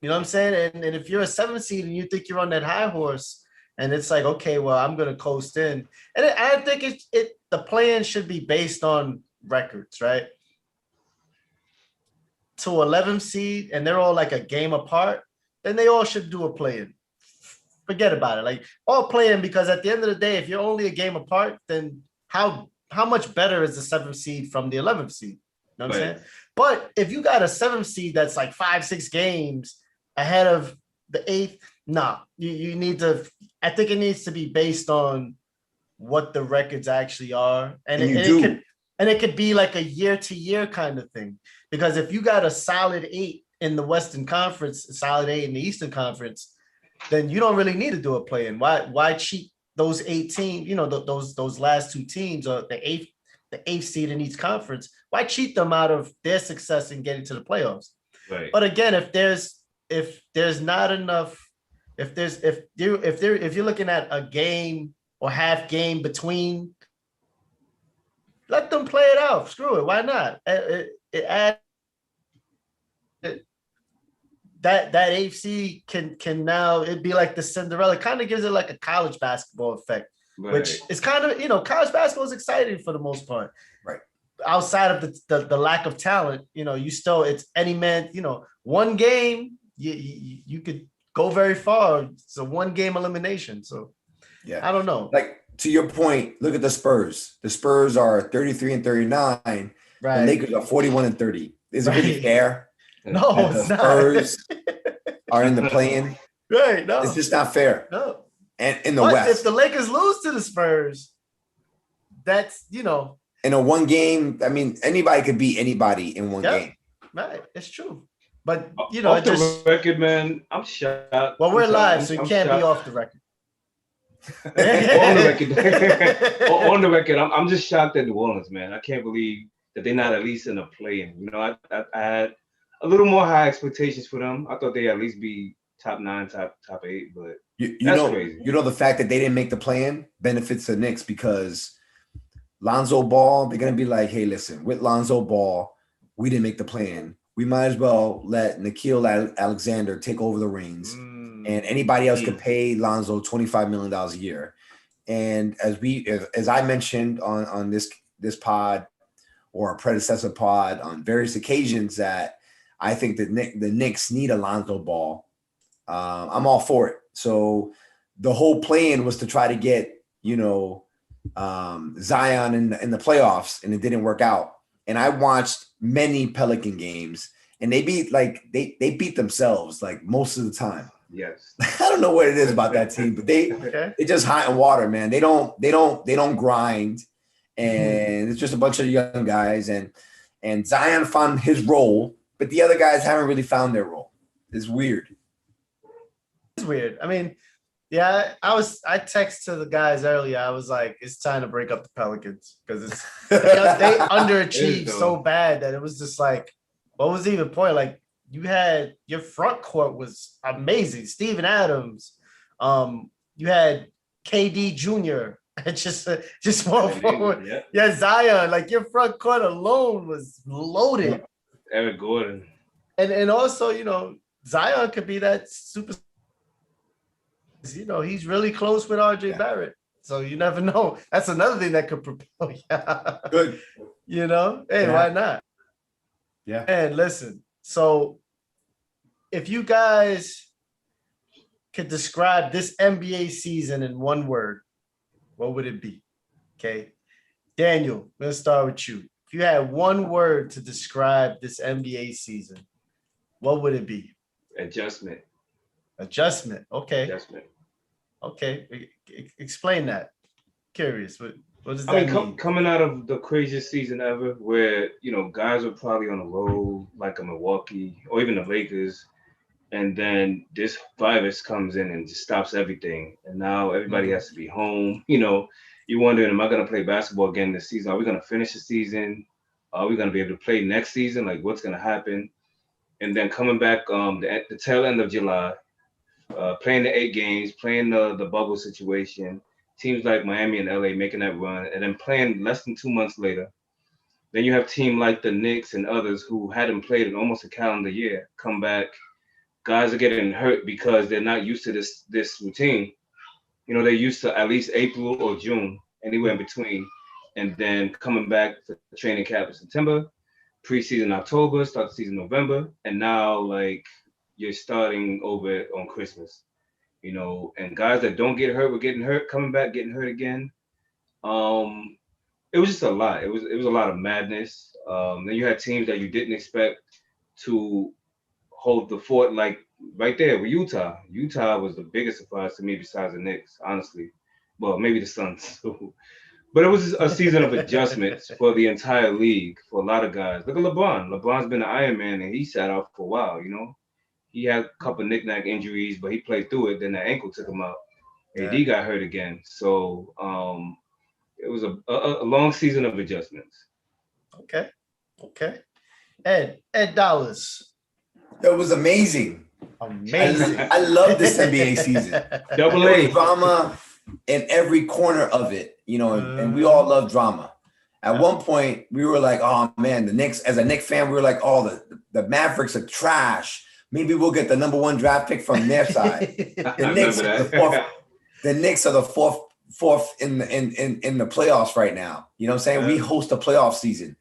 A: You know what I'm saying? And if you're a 7th seed and you think you're on that high horse, and it's like, okay, well, I'm gonna coast in, and I think the plan should be based on records, right? To 11th seed, and they're all like a game apart, then they all should do a play-in. Forget about it, like all play-in, because at the end of the day, if you're only a game apart, then how much better is the 7th seed from the 11th seed? You know what I'm saying? But if you got a 7th seed that's like 5-6 games ahead of the 8th, you need to. I think it needs to be based on what the records actually are, and it could be like a year-to-year kind of thing. Because if you got a solid 8 in the Western Conference, a solid 8 in the Eastern Conference, then you don't really need to do a play-in. Why cheat those 8 teams? Those last 2 teams, or the eighth seed in each conference. Why cheat them out of their success in getting to the playoffs? Right. But again, if there's not enough, if you're looking at a game or half game between, let them play it out. Screw it. Why not? It adds that 8th seed can now, it'd be like the Cinderella. Kind of gives it like a college basketball effect, right. Which is kind of, college basketball is exciting for the most part.
B: Right.
A: Outside of the lack of talent, you still, it's any man, one game, you could go very far. It's a 1-game elimination. So yeah, I don't know.
B: Like to your point, look at the Spurs. The Spurs are 33 and 39. The
A: Right.
B: Lakers are 41 and 30. Is it really
A: Right.
B: fair
A: No,
B: that the
A: it's not.
B: Spurs are in the play-in?
A: Right. No.
B: It's just not fair.
A: No.
B: And in the
A: But
B: West,
A: if the Lakers lose to the Spurs, that's, you know.
B: in a one game, I mean, anybody could beat anybody in one game.
A: Right. It's true. But, you know,
C: off the
A: just
C: record, man, I'm shocked.
A: well, we're
C: I'm sorry,
A: live, so you
C: I'm
A: can't be
C: shocked.
A: off the record.
C: On the record, on the record, I'm just shocked at New Orleans, man. I can't believe that they're not at least in a play-in. You know, I had a little more high expectations for them. I thought they'd at least be top 9, top 8, but that's crazy.
B: You know, the fact that they didn't make the play-in benefits the Knicks because Lonzo Ball, they're gonna be like, hey, listen, with Lonzo Ball, we didn't make the play-in. We might as well let Nikhil Alexander take over the reins, and anybody else could pay Lonzo $25 million a year. And as I mentioned on this pod or a predecessor pod on various occasions, that I think that the Knicks need a Lonzo Ball. I'm all for it. So the whole plan was to try to get, you know, Zion in the playoffs, and it didn't work out. And I watched many Pelican games, and they beat themselves like most of the time.
C: Yes.
B: I don't know what it is about that team, but they just hot and water, man. They don't grind, and it's just a bunch of young guys. And Zion found his role, but the other guys haven't really found their role. It's weird.
A: It's weird. I mean, yeah, I texted to the guys earlier. I was like, it's time to break up the Pelicans because they underachieved so bad that it was just like, what was the even point? Like, you had your front court was amazing. Steven Adams, you had KD Jr. just more forward. Yeah, Zion, like your front court alone was loaded.
C: Eric Gordon.
A: And also, you know, Zion could be that super. You know, he's really close with RJ Barrett. So you never know. That's another thing that could propel you.
B: Good.
A: You know, hey, why not?
B: Yeah.
A: And listen, so if you guys could describe this NBA season in one word, what would it be? Okay. Daniel, let's start with you. If you had one word to describe this NBA season, what would it be?
C: Adjustment.
A: Okay.
C: Adjustment.
A: Okay. Explain that. Curious. What does that mean?
C: Coming out of the craziest season ever, where, you know, guys were probably on the road, like a Milwaukee or even the Lakers, and then this virus comes in and just stops everything. And now everybody has to be home. You know, you're wondering, am I going to play basketball again this season? Are we going to finish the season? Are we going to be able to play next season? Like, what's going to happen? And then coming back the tail end of July, playing the 8 games, playing the bubble situation, teams like Miami and LA making that run, and then playing less than 2 months later. Then you have teams like the Knicks and others who hadn't played in almost a calendar year come back. Guys are getting hurt because they're not used to this routine. You know, they're used to at least April or June, anywhere in between. And then coming back for training camp in September, preseason October, start the season November, and now like you're starting over on Christmas, you know, and guys that don't get hurt were getting hurt, coming back, getting hurt again. It was just a lot. It was a lot of madness. Then you had teams that you didn't expect to hold the fort, like right there with Utah. Utah was the biggest surprise to me besides the Knicks, honestly. Well, maybe the Suns. But it was a season of adjustments for the entire league for a lot of guys. Look at LeBron. LeBron's been an Iron Man, and he sat out for a while, you know. He had a couple knick-knack injuries, but he played through it. Then the ankle took him out. AD got hurt again. So it was a long season of adjustments.
A: Okay. Ed Dallas.
B: It was amazing. I love this NBA season.
C: Double A.
B: Drama in every corner of it, you know, and we all love drama. At one point, we were like, oh, man, the Knicks, as a Knicks fan, we were like, oh, the Mavericks are trash. Maybe we'll get the number 1 draft pick from their side. The Knicks are the fourth in the playoffs right now. You know what I'm saying? We host a playoff season.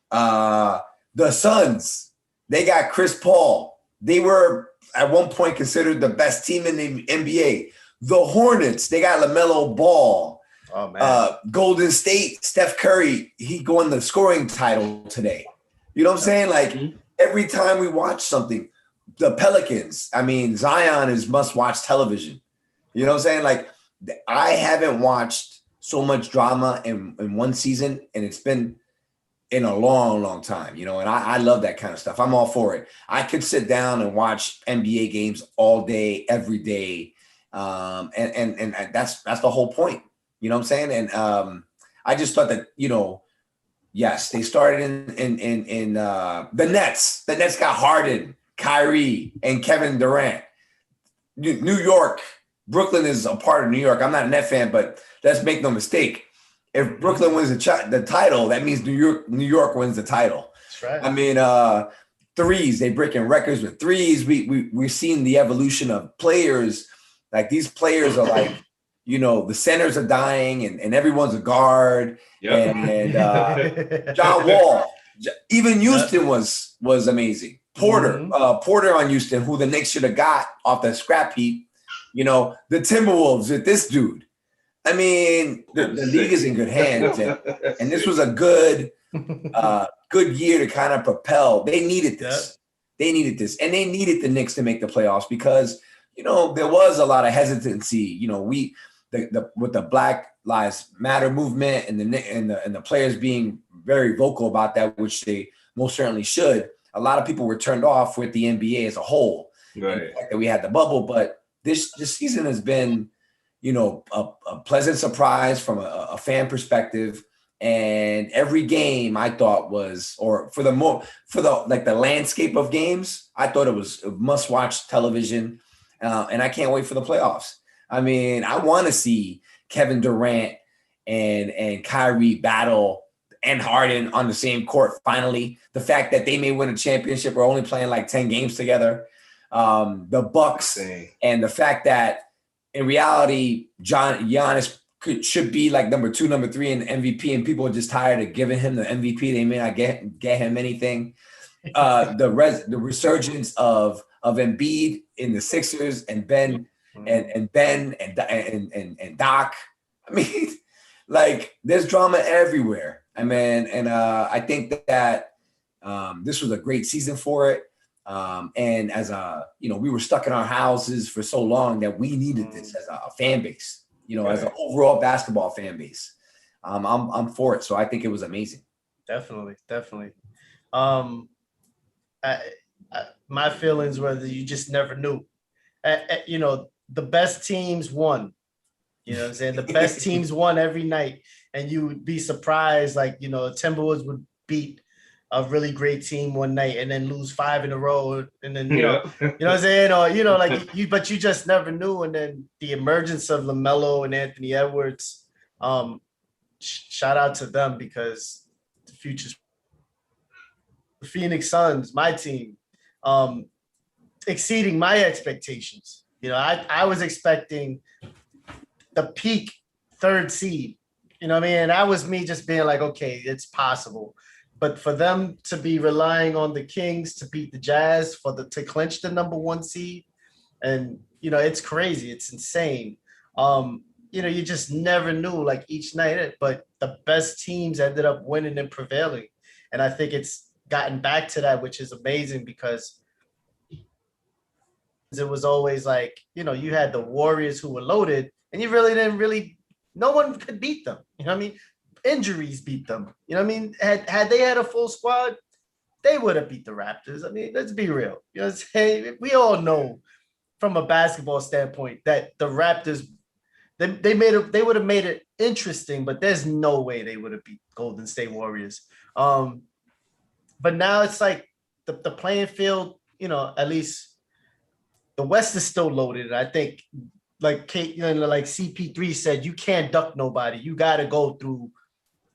B: The Suns, they got Chris Paul. They were at one point considered the best team in the NBA. The Hornets, they got LaMelo Ball.
A: Oh man.
B: Golden State, Steph Curry, he won the scoring title today. You know what I'm saying? Like every time we watch something, the Pelicans, I mean, Zion is must-watch television. You know what I'm saying? Like I haven't watched so much drama in one season, and it's been in a long, long time, you know, and I love that kind of stuff. I'm all for it. I could sit down and watch NBA games all day, every day. And that's the whole point. You know what I'm saying? And I just thought that, you know, yes, they started in the Nets. The Nets got Harden, Kyrie, and Kevin Durant. New York, Brooklyn is a part of New York. I'm not a Net fan, but let's make no mistake. If Brooklyn wins the title, that means New York wins the title.
A: That's right.
B: I mean, threes, they breaking records with threes. We're seeing the evolution of players. Like these players are like, you know, the centers are dying and everyone's a guard.
C: Yep.
B: And John Wall, even Houston was amazing. Porter on Houston, who the Knicks should have got off the scrap heap. You know, the Timberwolves with this dude. I mean, the league is in good hands, and this was a good year to kind of propel. They needed this. They needed this, and they needed the Knicks to make the playoffs because, you know, there was a lot of hesitancy. You know, with the Black Lives Matter movement and the players being very vocal about that, which they most certainly should. A lot of people were turned off with the NBA as a whole.
C: Right.
B: The fact that we had the bubble, but this season has been, you know, a pleasant surprise from a fan perspective. And every game I thought was, or for the landscape of games, I thought it was a must-watch television. And I can't wait for the playoffs. I mean, I want to see Kevin Durant and Kyrie battle and Harden on the same court finally. The fact that they may win a championship, we're only playing like 10 games together. The Bucks and the fact that in reality, Giannis should be like number 2, number 3 in MVP, and people are just tired of giving him the MVP. They may not get him anything. The resurgence of Embiid in the Sixers and Ben and Doc. I mean, like there's drama everywhere. I mean, and I think that this was a great season for it. And as you know, we were stuck in our houses for so long that we needed this as a fan base, you know, as an overall basketball fan base. I'm for it. So I think it was amazing.
A: Definitely. My feelings were that you just never knew. You know, the best teams won. You know what I'm saying? The best teams won every night. And you would be surprised, like, you know, Timberwolves would beat a really great team one night and then lose 5 in a row. And then, you know what I'm saying? Or, you know, like but you just never knew. And then the emergence of LaMelo and Anthony Edwards, shout out to them because the future's the Phoenix Suns, my team, exceeding my expectations. You know, I was expecting the peak 3rd seed, you know what I mean? And that was me just being like, okay, it's possible. But for them to be relying on the Kings to beat the Jazz to clinch the number 1 seed, and, you know, it's crazy. It's insane. You know, you just never knew, like, each night, but the best teams ended up winning and prevailing. And I think it's gotten back to that, which is amazing because it was always like, you know, you had the Warriors who were loaded and you really didn't no one could beat them. You know what I mean? Injuries beat them. You know what I mean? Had they had a full squad, they would have beat the Raptors. I mean, let's be real. You know what I'm saying? We all know from a basketball standpoint that the Raptors, they would have made it interesting, but there's no way they would have beat Golden State Warriors. But now it's like the playing field, you know, at least the West is still loaded. And I think like like CP3 said, you can't duck nobody. You got to go through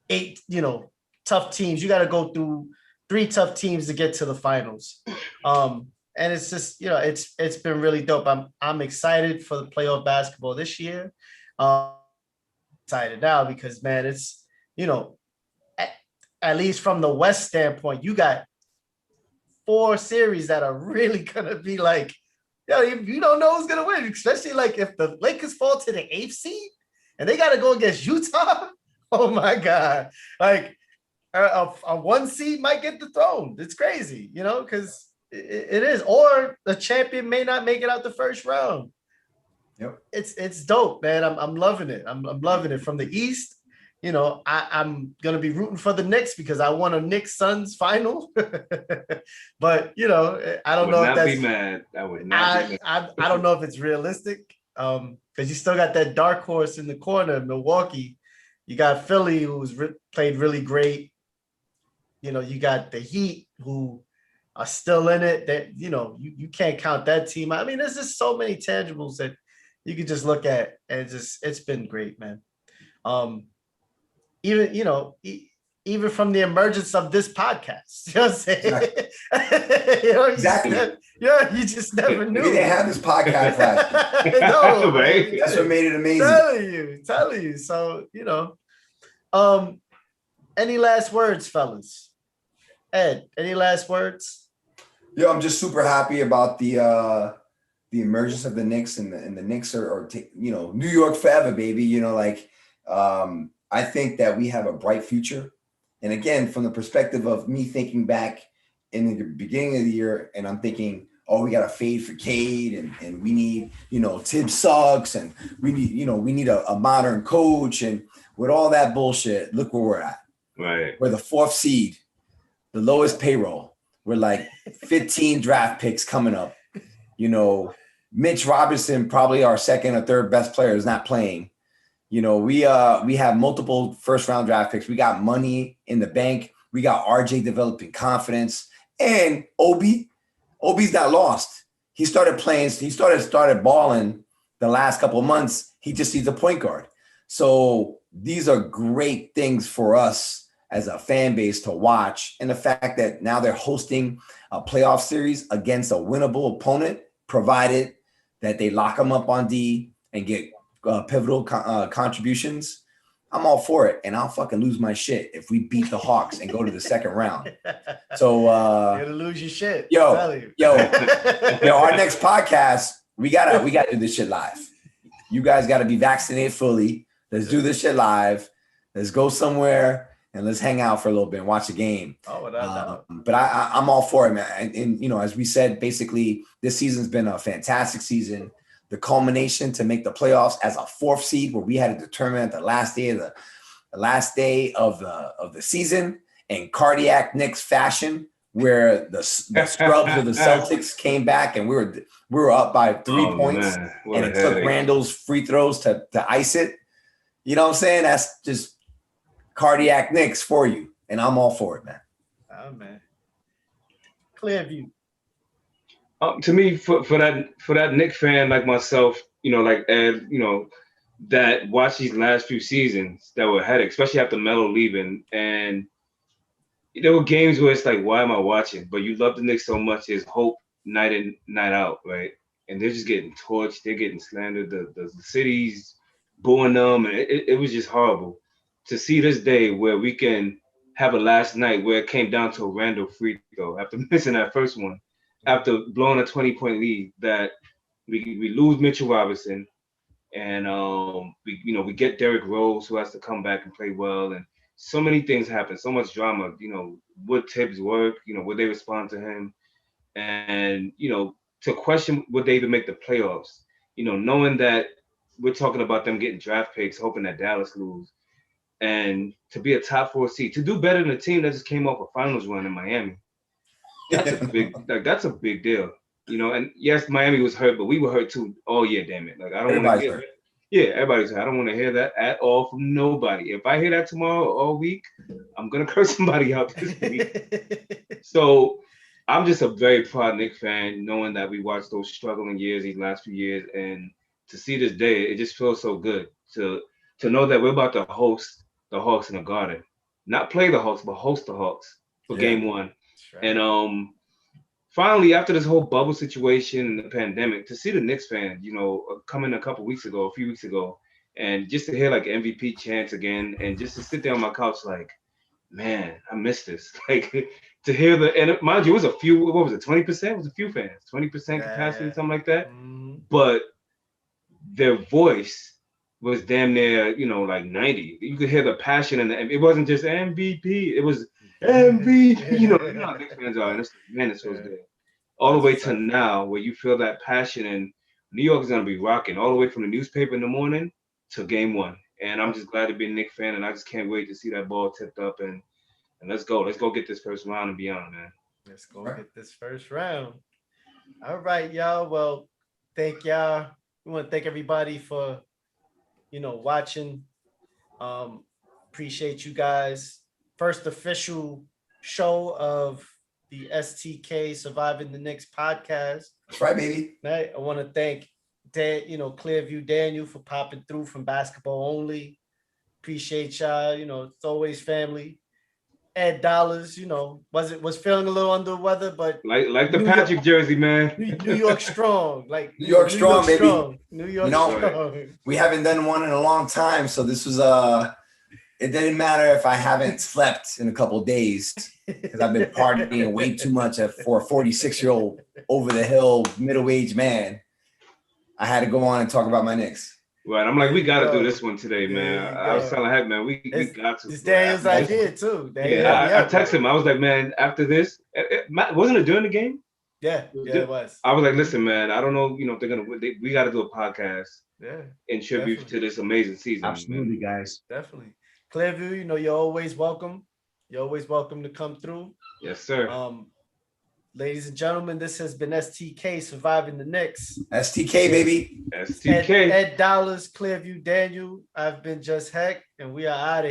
A: 8, you know, tough teams. You got to go through 3 tough teams to get to the finals. And it's just, you know, it's been really dope. I'm excited for the playoff basketball this year. Excited now because, man, it's, you know, at least from the West standpoint, you got 4 series that are really gonna be like, yo, you don't know who's gonna win, especially like if the Lakers fall to the 8th seed and they got to go against Utah. Oh my God! Like a 1 seed might get the throne. It's crazy, because it is. Or the champion may not make it out the first round.
B: Yep.
A: It's dope, man. I'm loving it. I'm loving it. From the East, I'm gonna be rooting for the Knicks because I want a Knicks Suns final. But I don't know if that's.
C: Be mad. I would not be mad.
A: I don't know if it's realistic. Because you still got that dark horse in the corner, Milwaukee. You got Philly, who's played really great. You got the Heat, who are still in it. That you can't count that team. I mean, there's just so many tangibles that you could just look at, and it's been great, man. Even from the emergence of this podcast, you know what I'm saying?
B: Exactly.
A: You just never knew.
B: We didn't have this podcast last year.
A: No,
C: right?
B: That's what made it amazing.
A: Telling you. So, any last words, fellas? Ed, any last words?
B: Yo, I'm just super happy about the emergence of the Knicks, and the Knicks are New York forever, baby. I think that we have a bright future. And again, from the perspective of me thinking back in the beginning of the year, and I'm thinking, oh, we got to fade for Cade, and we need, Tibbs sucks, and we need a modern coach, and with all that bullshit, look where we're at.
C: Right.
B: We're the 4th seed, the lowest payroll. We're like 15 draft picks coming up. Mitch Robinson, probably our second or third best player, is not playing. We have multiple first round draft picks. We got money in the bank. We got RJ developing confidence, and Obi's not lost. He started playing. He started balling the last couple of months. He just needs a point guard. So these are great things for us as a fan base to watch. And the fact that now they're hosting a playoff series against a winnable opponent, provided that they lock them up on D and get pivotal contributions, I'm all for it. And I'll fucking lose my shit if we beat the Hawks and go to the second round. So
A: you're gonna lose your shit.
B: Yo, our next podcast, we gotta do this shit live. You guys gotta be vaccinated fully. Let's do this shit live. Let's go somewhere and let's hang out for a little bit and watch a game.
A: Oh, without doubt.
B: But I'm all for it, man. And as we said, basically this season's been a fantastic season. The culmination to make the playoffs as a 4th seed, where we had to determine at the last day of the season in cardiac Knicks fashion, where the scrubs of the Celtics came back and we were up by 3 points, and it took Randall's free throws to ice it. You know what I'm saying? That's just cardiac Knicks for you, and I'm all for it, man.
A: Oh man, clear view.
C: To me, for that Knicks fan like myself, like Ed, that watched these last few seasons that were headache, especially after Melo leaving, and there were games where it's like, why am I watching? But you love the Knicks so much, there's hope night in, night out, right? And they're just getting torched, they're getting slandered, the city's booing them, and it was just horrible to see this day where we can have a last night where it came down to a Randall free throw after missing that first one. After blowing a 20-point lead, that we lose Mitchell Robinson, and we get Derrick Rose, who has to come back and play well, and so many things happen, so much drama. Would Tibbs work? Would they respond to him? And to question would they even make the playoffs? Knowing that we're talking about them getting draft picks, hoping that Dallas lose, and to be a top 4 seed, to do better than a team that just came off a finals run in Miami. That's a big deal, and yes, Miami was hurt, but we were hurt too. Oh yeah, damn it. Like, I don't want to hear. Yeah, everybody's hurt. I don't want to hear that at all from nobody. If I hear that tomorrow or all week, I'm going to curse somebody out this week. So I'm just a very proud Knicks fan, knowing that we watched those struggling years, these last few years, and to see this day, it just feels so good to know that we're about to host the Hawks in the Garden. Not play the Hawks, but host the Hawks for game 1. Right. And finally, after this whole bubble situation and the pandemic, to see the Knicks fans, come in a few weeks ago, and just to hear like MVP chants again, and just to sit there on my couch like, man, I missed this. Like, to hear and mind you, it was a few, what was it, 20%? It was a few fans, 20% capacity, something like that. Mm-hmm. But their voice was damn near, like 90. You could hear the passion and it wasn't just MVP. It was MVP. You know how Knicks fans are. And it's like, man, it feels good. All the way to now, where you feel that passion, and New York is gonna be rocking all the way from the newspaper in the morning to game one. And I'm just glad to be a Knicks fan, and I just can't wait to see that ball tipped up and let's go. Let's go get this first round and beyond, man.
A: Let's go get this first round. All right, y'all. Well, thank y'all. We want to thank everybody for, watching. Appreciate you guys. First official show of the STK Surviving the Knicks podcast.
B: That's right, baby.
A: Right. I want to thank Clearview Daniel for popping through from Basketball Only. Appreciate y'all. It's always family. Ed Dollars, was feeling a little under the weather, but
C: like the Patrick jersey, man.
A: New York strong, like
B: New York strong, baby.
A: New York strong.
B: We haven't done one in a long time, so this was it didn't matter if I haven't slept in a couple of days because I've been partying way too much for a 46-year-old over the hill middle-aged man. I had to go on and talk about my Knicks.
C: Right, I'm like, we got to do this one today, man. I was telling Heck, man, we got to.
A: It's Daniel's idea too.
C: I texted him. I was like, man, after this, wasn't it during the game?
A: Yeah, it was.
C: I was like, listen, man, I don't know, if they're gonna. We got to do a podcast.
A: Yeah.
C: In tribute to this amazing season.
B: Absolutely, guys.
A: Definitely. Clearview, you're always welcome. You're always welcome to come through.
C: Yes, sir.
A: Ladies and gentlemen, this has been STK Surviving the Knicks.
B: STK, baby.
C: STK.
A: Ed Dollars, Clearview Daniel. I've been Just Heck, and we are out of here.